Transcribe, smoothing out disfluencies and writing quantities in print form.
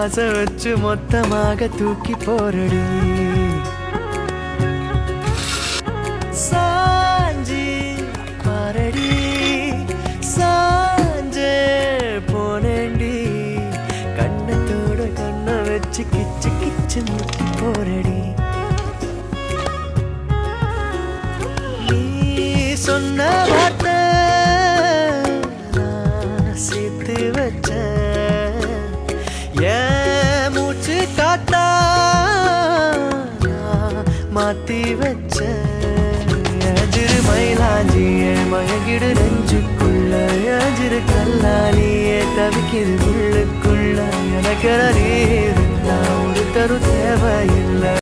ஆசை வச்சு மொத்தமாக தூக்கி போரடி சாஞ்சி பாரடி சாஞ்சே போனேண்டி கண்ணத்தோட கண்ணை வச்சு கிச்சு கிச்சு முட்டி போரடி நீ சொன்ன வார்த்தை நான் சேர்த்து வச்சேன் ஏன் மூச்சு காத்தா நான் மாத்தி வச்சேன் அஜிரு மயிலாஞ்சியே மயங்கிடு நெஞ்சுக்குள்ள அஜிரு கல்லாலியே தவிக்கிது உள்ளுக்குள்ள எனக்கு நீ இருந்தா ஒரு தரு தேவையில்லை